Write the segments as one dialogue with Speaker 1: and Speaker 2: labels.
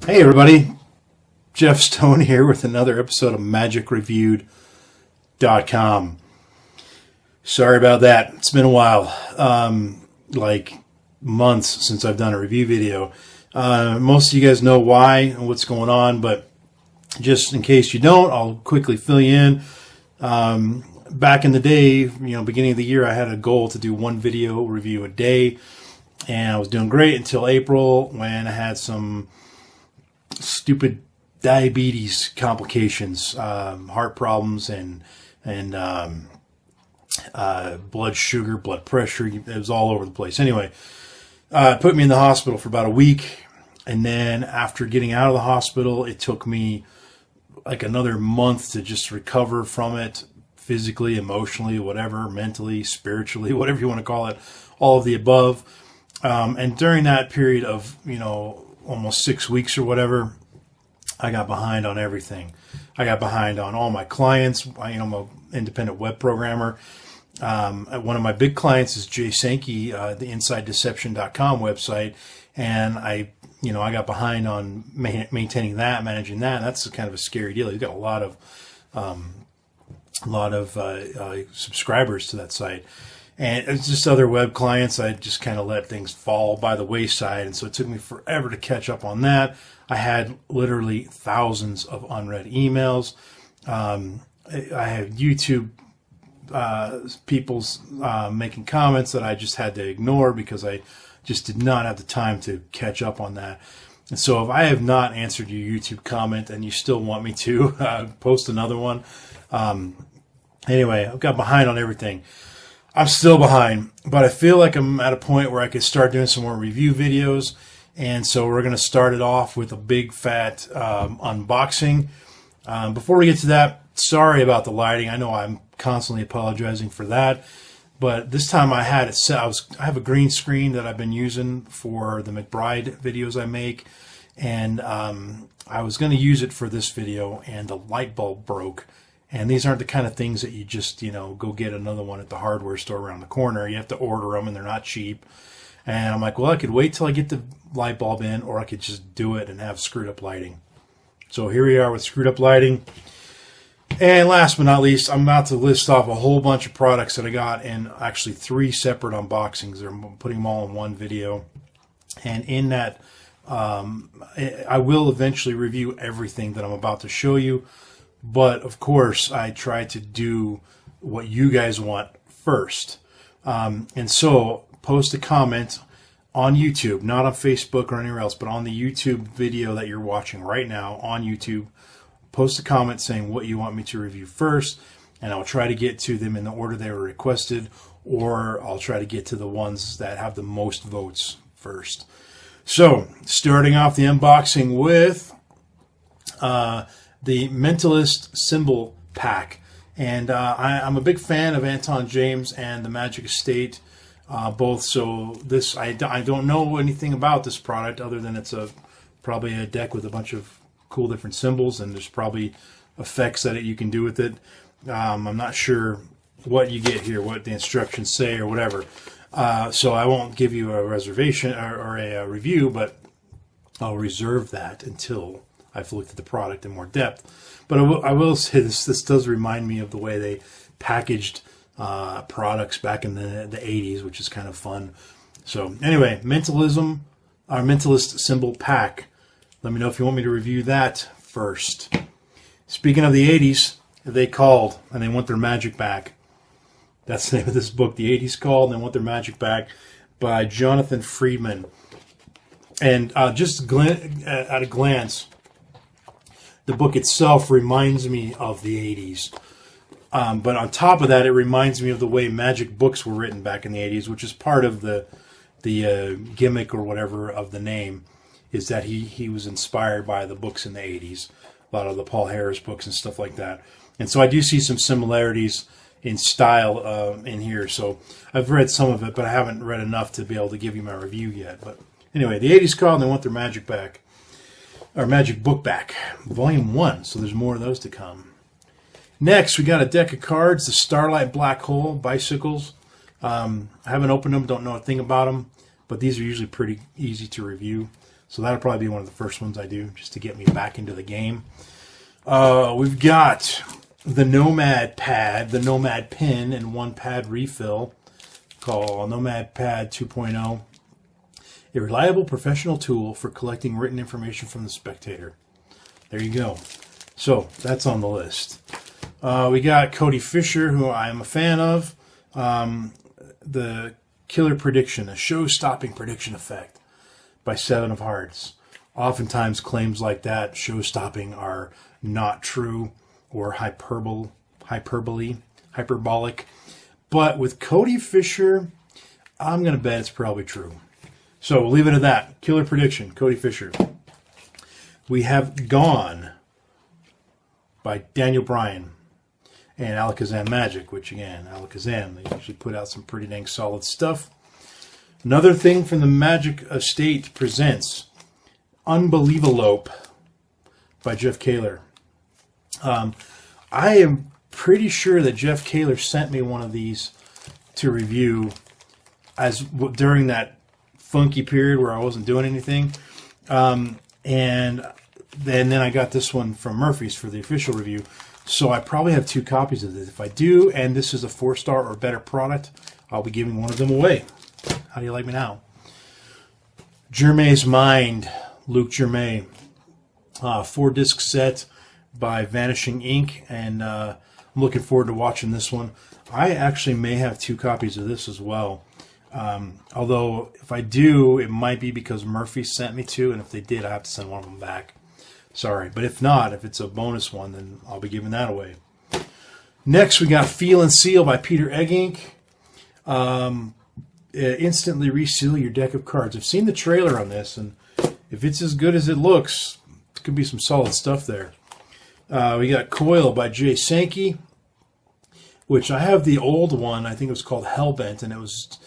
Speaker 1: Hey everybody, Jeff Stone here with another episode of MagicReviewed.com. Sorry about that. It's been a while, like months since I've done a review video. Most of you guys know why and what's going on, but just in case you don't, I'll quickly fill you in. Back in the day, beginning of the year, I had a goal to do one video review a day, and I was doing great until April when I had some stupid diabetes complications, heart problems, and blood sugar, blood pressure. It was all over the place. Anyway, it put me in the hospital for about a week, and then after getting out of the hospital, it took me like another month to just recover from it, physically, emotionally, whatever, mentally, spiritually, whatever you want to call it, all of the above. And during that period of, almost 6 weeks or whatever, I got behind on everything. I got behind on all my clients. I'm an independent web programmer. One of my big clients is Jay Sankey, the InsideDeception.com website, and I got behind on maintaining that, managing that. And that's kind of a scary deal. You've got a lot of subscribers to that site. And it's just other web clients. I just kind of let things fall by the wayside. And so it took me forever to catch up on that. I had literally thousands of unread emails. I had YouTube people's making comments that I just had to ignore because I just did not have the time to catch up on that. And so if I have not answered your YouTube comment and you still want me to, post another one. Anyway, I've got behind on everything. I'm still behind, but I feel like I'm at a point where I could start doing some more review videos. And so we're going to start it off with a big fat unboxing. Before we get to that, sorry about the lighting. I know I'm constantly apologizing for that, but this time I had it set. I have a green screen that I've been using for the McBride videos I make, and I was going to use it for this video, and the light bulb broke. And these aren't the kind of things that you just, go get another one at the hardware store around the corner. You have to order them, and they're not cheap. And I'm like, well, I could wait till I get the light bulb in, or I could just do it and have screwed up lighting. So here we are with screwed up lighting. And last but not least, I'm about to list off a whole bunch of products that I got in actually 3 separate unboxings. I'm putting them all in one video. And in that, I will eventually review everything that I'm about to show you. But, of course, I try to do what you guys want first. And so, post a comment on YouTube, not on Facebook or anywhere else, but on the YouTube video that you're watching right now on YouTube. Post a comment saying what you want me to review first, and I'll try to get to them in the order they were requested, or I'll try to get to the ones that have the most votes first. So, starting off the unboxing with the Mentalist symbol pack. And I'm a big fan of Anton James and the Magic Estate, both. So this, I don't know anything about this product other than it's probably a deck with a bunch of cool different symbols, and there's probably effects that you can do with it. I'm not sure what you get here, what the instructions say or whatever. So I won't give you a reservation or a review, but I'll reserve that until I've looked at the product in more depth. But I will say this does remind me of the way they packaged products back in the 80s, which is kind of fun. So anyway, Mentalist symbol pack. Let me know if you want me to review that first. Speaking of the 80s, they called and they want their magic back. That's the name of this book. The 80s called and they want their magic back, by Jonathan Friedman. And just at a glance, the book itself reminds me of the 80s. But on top of that, it reminds me of the way magic books were written back in the 80s, which is part of the gimmick or whatever of the name, is that he was inspired by the books in the 80s, a lot of the Paul Harris books and stuff like that. And so I do see some similarities in style in here. So I've read some of it, but I haven't read enough to be able to give you my review yet. But anyway, the 80s called and they want their magic back. Our magic book back, volume 1, so there's more of those to come. Next, we got a deck of cards, the Starlight Black Hole Bicycles. I haven't opened them, don't know a thing about them, but these are usually pretty easy to review. So that'll probably be one of the first ones I do, just to get me back into the game. We've got the Nomad pad, the Nomad pin, and one pad refill called Nomad Pad 2.0. A reliable professional tool for collecting written information from the spectator. There you go. So that's on the list. We got Cody Fisher, who I am a fan of. The Killer Prediction, a show-stopping prediction effect by Seven of Hearts. Oftentimes claims like that, show-stopping, are not true or hyperbolic. But with Cody Fisher, I'm going to bet it's probably true. So we'll leave it at that. Killer Prediction, Cody Fisher. We have Gone by Daniel Bryan and Alakazam Magic, which again, Alakazam, they usually put out some pretty dang solid stuff. Another thing from the Magic Estate presents Unbelievalope by Jeff Kaler. I am pretty sure that Jeff Kaler sent me one of these to review during that funky period where I wasn't doing anything. And then I got this one from Murphy's for the official review. So I probably have 2 copies of this. If I do, and this is a 4-star or better product, I'll be giving one of them away. How do you like me now? Jermay's Mind, Luke Jermay. 4-disc set by Vanishing Inc. And I'm looking forward to watching this one. I actually may have 2 copies of this as well. Although, if I do, it might be because Murphy sent me 2, and if they did, I have to send one of them back. Sorry. But if not, if it's a bonus one, then I'll be giving that away. Next, we got Feel and Seal by Peter Eggink. Instantly reseal your deck of cards. I've seen the trailer on this, and if it's as good as it looks, it could be some solid stuff there. We got Coil by Jay Sankey, which I have the old one. I think it was called Hellbent, and it was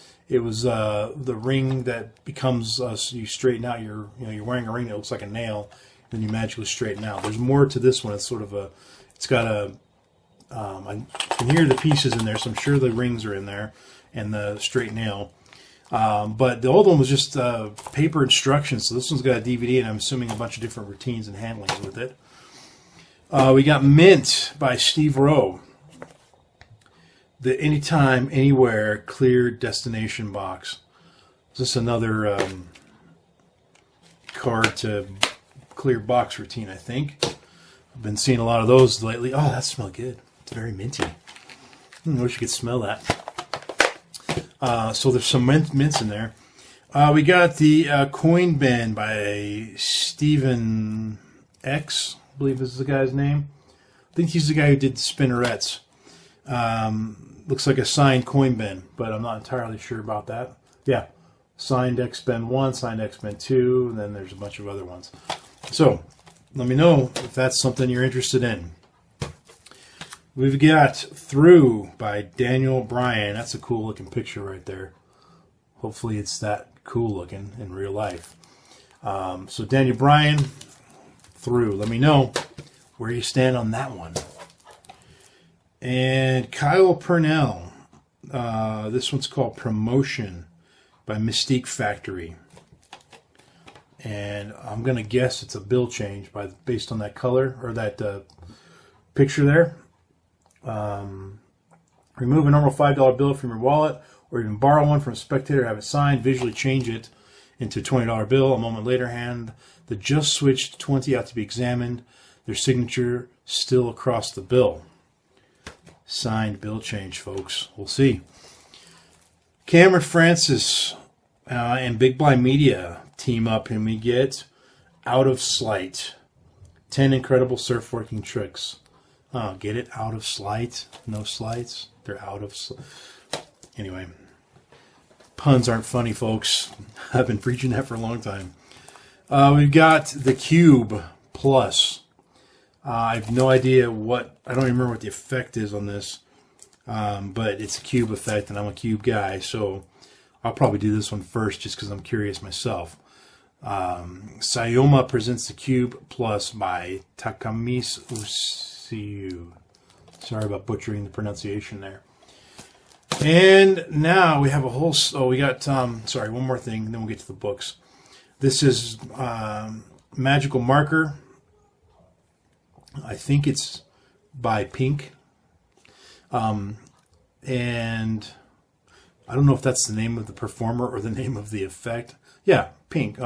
Speaker 1: the ring that becomes you straighten out you're wearing a ring that looks like a nail, then you magically straighten out. There's more to this one. It's sort of it's got I can hear the pieces in there, so I'm sure the rings are in there and the straight nail. But the old one was just paper instructions, so this one's got a DVD, and I'm assuming a bunch of different routines and handlings with it. We got Mint by Steve Rowe. The Anytime, Anywhere, Clear Destination box. Is this another card to clear box routine, I think? I've been seeing a lot of those lately. Oh, that smells good. It's very minty. I wish you could smell that. So there's some mints in there. We got the Coin Bin by Stephen X, I believe is the guy's name. I think he's the guy who did the Spinnerettes. Looks like a signed coin bin, but I'm not entirely sure about that. Yeah, signed X-Ben 1, signed X-Ben 2, and then there's a bunch of other ones. So, let me know if that's something you're interested in. We've got Thru by Daniel Bryan. That's a cool looking picture right there. Hopefully it's that cool looking in real life. So Daniel Bryan, Thru. Let me know where you stand on that one. And Kyle Purnell. This one's called Promotion by Mystique Factory. And I'm going to guess it's a bill change based on that color or that picture there. Remove a normal $5 bill from your wallet, or even borrow one from a spectator, have it signed, visually change it into a $20 bill. A moment later, hand the just switched 20 out to be examined. Their signature still across the bill. Signed bill change, folks. We'll see. Cameron Francis and Big Blind Media team up, and we get Out of Sleight. 10 incredible surf working tricks. Get it? Out of Sleight? No slights? They're out of... Anyway. Puns aren't funny, folks. I've been preaching that for a long time. We've got the Cube Plus. I have no idea what... I don't even remember what the effect is on this. But it's a cube effect, and I'm a cube guy, so I'll probably do this one first just because I'm curious myself. Sayoma presents the Cube Plus by Takamiz Usui. Sorry about butchering the pronunciation there. And now we have a whole... Oh, we got... sorry, one more thing, and then we'll get to the books. This is Magical Marker. I think it's by Pink. And I don't know if that's the name of the performer or the name of the effect. Yeah, Pink.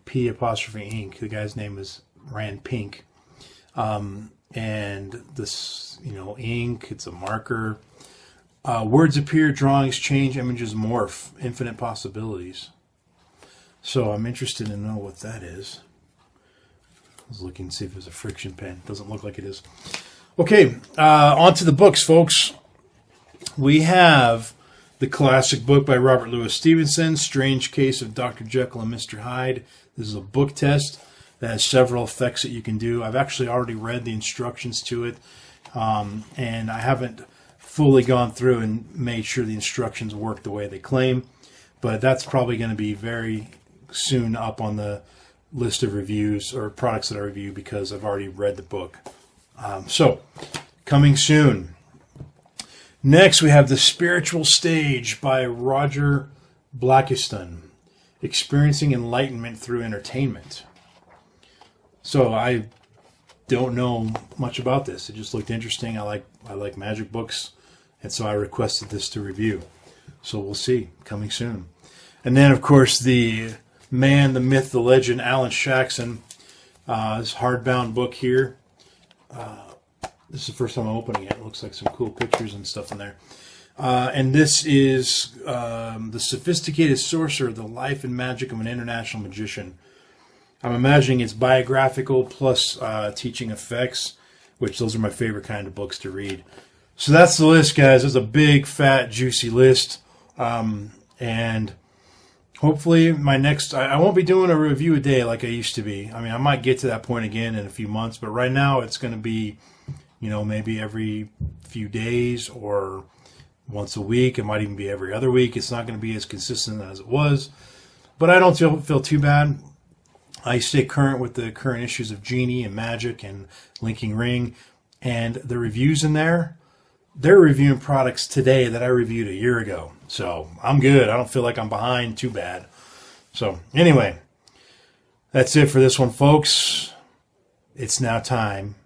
Speaker 1: P apostrophe Ink. The guy's name is Rand Pink. And this, ink, it's a marker. Words appear, drawings change, images morph, infinite possibilities. So I'm interested to know what that is. I was looking to see if there's a friction pen. Doesn't look like it is. Okay, on to the books, folks. We have the classic book by Robert Louis Stevenson, Strange Case of Dr. Jekyll and Mr. Hyde. This is a book test that has several effects that you can do. I've actually already read the instructions to it, and I haven't fully gone through and made sure the instructions work the way they claim, but that's probably going to be very soon up on the list of reviews or products that I review because I've already read the book. So, coming soon. Next, we have The Spiritual Stage by Roger Blakiston, Experiencing Enlightenment Through Entertainment. So I don't know much about this. It just looked interesting. I like magic books, and so I requested this to review. So we'll see. Coming soon. And then, of course, the man, the myth, the legend, Alan Shaxon. This hardbound book here. This is the first time I'm opening it. It looks like some cool pictures and stuff in there. And this is The Sophisticated Sorcerer, The Life and Magic of an International Magician. I'm imagining it's biographical plus teaching effects, which those are my favorite kind of books to read. So that's the list, guys. It's a big, fat, juicy list. And hopefully my next... I won't be doing a review a day like I used to be. I mean, I might get to that point again in a few months, but right now it's going to be, maybe every few days or once a week. It might even be every other week. It's not going to be as consistent as it was. But I don't feel too bad. I stay current with the current issues of Genie and Magic and Linking Ring. And the reviews in there, they're reviewing products today that I reviewed a year ago. So I'm good. I don't feel like I'm behind too bad. So anyway, that's it for this one, folks. It's now time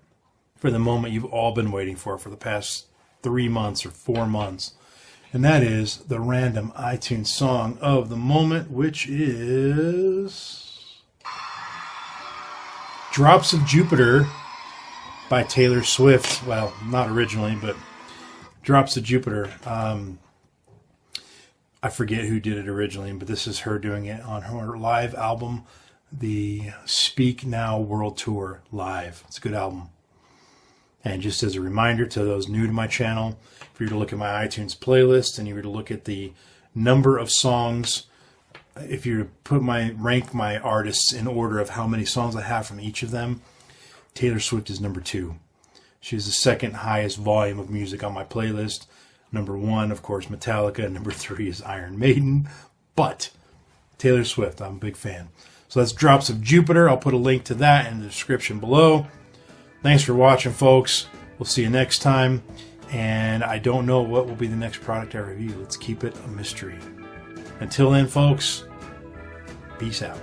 Speaker 1: for the moment you've all been waiting for the past 3 months or 4 months. And that is the random iTunes song of the moment, which is Drops of Jupiter by Taylor Swift. Well, not originally, but Drops of Jupiter. I forget who did it originally, but this is her doing it on her live album, the Speak Now World Tour Live. It's a good album. And just as a reminder to those new to my channel, if you were to look at my iTunes playlist and you were to look at the number of songs, if you were to rank my artists in order of how many songs I have from each of them, Taylor Swift is number 2. She's the second highest volume of music on my playlist. Number 1, of course, Metallica. Number 3 is Iron Maiden. But Taylor Swift, I'm a big fan. So that's Drops of Jupiter. I'll put a link to that in the description below. Thanks for watching, folks. We'll see you next time. And I don't know what will be the next product I review. Let's keep it a mystery. Until then, folks, peace out.